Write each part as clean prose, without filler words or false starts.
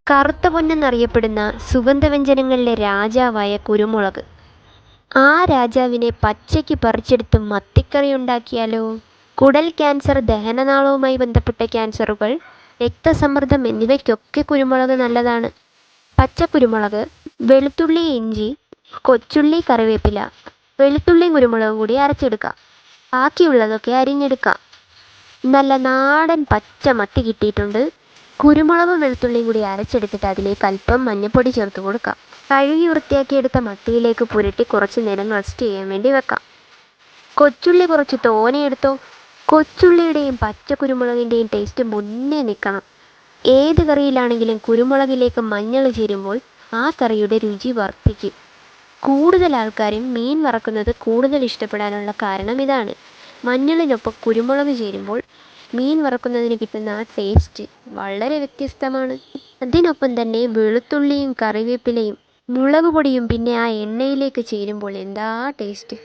കറുത്ത പൊന്നെന്നറിയപ്പെടുന്ന സുഗന്ധവ്യഞ്ജനങ്ങളിലെ രാജാവായ കുരുമുളക്. ആ രാജാവിനെ പച്ചയ്ക്ക് പറിച്ചെടുത്ത് മത്തിക്കറി ഉണ്ടാക്കിയാലോ? കുടൽ ക്യാൻസർ, ദഹനനാളവുമായി ബന്ധപ്പെട്ട ക്യാൻസറുകൾ, രക്തസമ്മർദ്ദം എന്നിവയ്ക്കൊക്കെ കുരുമുളക് നല്ലതാണ്. പച്ചക്കുരുമുളക്, വെളുത്തുള്ളി, ഇഞ്ചി, കൊച്ചുള്ളി, കറിവേപ്പില, വെളുത്തുള്ളിയും കുരുമുളകും കൂടി അരച്ചെടുക്കാം. ബാക്കിയുള്ളതൊക്കെ അരിഞ്ഞെടുക്കാം. നല്ല നാടൻ പച്ച മത്തി കിട്ടിയിട്ടുണ്ട്. കുരുമുളകും വെളുത്തുള്ളിയും കൂടി അരച്ചെടുത്തിട്ട് അതിലേക്ക് അല്പം മഞ്ഞൾപ്പൊടി ചേർത്ത് കൊടുക്കാം. കഴുകി വൃത്തിയാക്കിയെടുത്ത മത്തിയിലേക്ക് പുരട്ടി കുറച്ച് നേരം റെസ്റ്റ് ചെയ്യാൻ വേണ്ടി വെക്കാം. കൊച്ചുള്ളി കുറച്ച് തോനെയെടുത്തോ. കൊച്ചുള്ളിയുടെയും പച്ചക്കുരുമുളകിൻ്റെയും ടേസ്റ്റ് മുന്നേ നിൽക്കണം. ഏത് കറിയിലാണെങ്കിലും കുരുമുളകിലേക്ക് മഞ്ഞൾ ചേരുമ്പോൾ ആ കറിയുടെ രുചി വർദ്ധിക്കും. കൂടുതൽ ആൾക്കാരും മീൻ വറക്കുന്നത് കൂടുതൽ ഇഷ്ടപ്പെടാനുള്ള കാരണം ഇതാണ്. മഞ്ഞളിനൊപ്പം കുരുമുളക് ചേരുമ്പോൾ മീൻ വറക്കുന്നതിന് കിട്ടുന്ന ആ ടേസ്റ്റ് വളരെ വ്യത്യസ്തമാണ്. അതിനൊപ്പം തന്നെ വെളുത്തുള്ളിയും കറിവേപ്പിലയും മുളക് പൊടിയും പിന്നെ ആ എണ്ണയിലേക്ക് ചേരുമ്പോൾ എന്താ ടേസ്റ്റ്!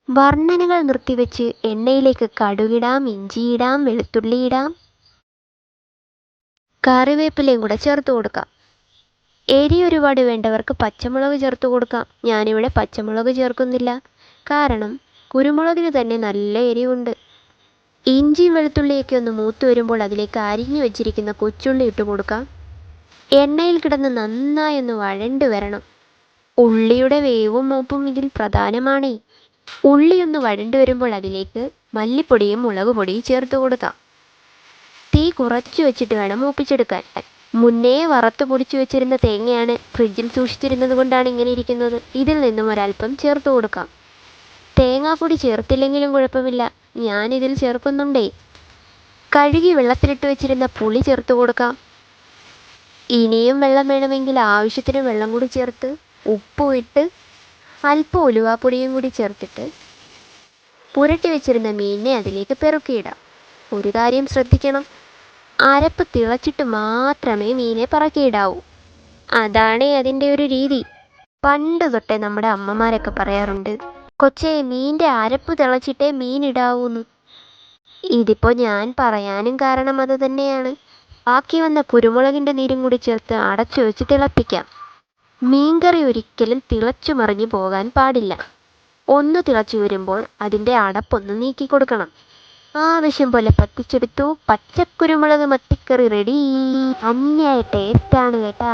വർണ്ണനകൾ നിർത്തിവെച്ച് എണ്ണയിലേക്ക് കടുകിടാം, ഇഞ്ചിയിടാം, വെളുത്തുള്ളിയിടാം, കറിവേപ്പിലയും കൂടെ ചേർത്ത് കൊടുക്കാം. എരി ഒരുപാട് വേണ്ടവർക്ക് പച്ചമുളക് ചേർത്ത് കൊടുക്കാം. ഞാനിവിടെ പച്ചമുളക് ചേർക്കുന്നില്ല, കാരണം കുരുമുളകിന് തന്നെ നല്ല എരിവുണ്ട്. ഇഞ്ചിയും വെളുത്തുള്ളിയൊക്കെ ഒന്ന് മൂത്ത് വരുമ്പോൾ അതിലേക്ക് അരിഞ്ഞു വെച്ചിരിക്കുന്ന കൊച്ചുള്ളി ഇട്ട് കൊടുക്കാം. എണ്ണയിൽ കിടന്ന് നന്നായി ഒന്ന് വഴണ്ട് വരണം. ഉള്ളിയുടെ വേവും മൂപ്പും ഇതിൽ പ്രധാനമാണേ. ഉള്ളി ഒന്ന് വഴണ്ട് വരുമ്പോൾ അതിലേക്ക് മല്ലിപ്പൊടിയും മുളക് പൊടിയും ചേർത്ത് കൊടുക്കാം. തീ കുറച്ച് വെച്ചിട്ട് വേണം മൂപ്പിച്ചെടുക്കാൻ. മുന്നേ വറുത്ത് പൊടിച്ചു വെച്ചിരുന്ന തേങ്ങയാണ്, ഫ്രിഡ്ജിൽ സൂക്ഷിച്ചിരുന്നത് കൊണ്ടാണ് ഇങ്ങനെ ഇരിക്കുന്നത്. ഇതിൽ നിന്നും ഒരല്പം ചേർത്ത് കൊടുക്കാം. തേങ്ങാപ്പൊടി ചേർത്തില്ലെങ്കിലും കുഴപ്പമില്ല, ഞാനിതിൽ ചേർക്കുന്നുണ്ടേ. കഴുകി വെള്ളത്തിലിട്ട് വെച്ചിരുന്ന പുളി ചേർത്ത് കൊടുക്കാം. ഇനിയും വെള്ളം വേണമെങ്കിൽ ആവശ്യത്തിന് വെള്ളം കൂടി ചേർത്ത് ഉപ്പും ഇട്ട് അല്പം ഉലുവാപ്പൊടിയും കൂടി ചേർത്തിട്ട് പുരട്ടി വെച്ചിരുന്ന മീനിനെ അതിലേക്ക് പെറുക്കിയിടാം. ഒരു കാര്യം ശ്രദ്ധിക്കണം, അരപ്പ് തിളച്ചിട്ട് മാത്രമേ മീനെ പറക്കിയിടാവൂ. അതാണേ അതിൻ്റെ ഒരു രീതി. പണ്ട് തൊട്ടേ നമ്മുടെ അമ്മമാരൊക്കെ പറയാറുണ്ട്, കൊച്ചേ മീൻ്റെ അരപ്പ് തിളച്ചിട്ടേ മീൻ ഇടാവൂന്ന്. ഇതിപ്പോൾ ഞാൻ പറയാനും കാരണം അത് തന്നെയാണ്. ബാക്കി വന്ന കുരുമുളകിൻ്റെ നീരും കൂടി ചേർത്ത് അടച്ചു വെച്ച് തിളപ്പിക്കാം. മീൻകറി ഒരിക്കലും തിളച്ചു മറിഞ്ഞു പോകാൻ പാടില്ല. ഒന്ന് തിളച്ചു വരുമ്പോൾ അതിൻ്റെ അടപ്പൊന്ന് നീക്കി കൊടുക്കണം. ആവശ്യം പോലെ പറ്റിച്ചെടുത്തു. പച്ചക്കുരുമുളക് മത്തിക്കറി റെഡി. അന്യായ ടേസ്റ്റാണ് കേട്ടാ.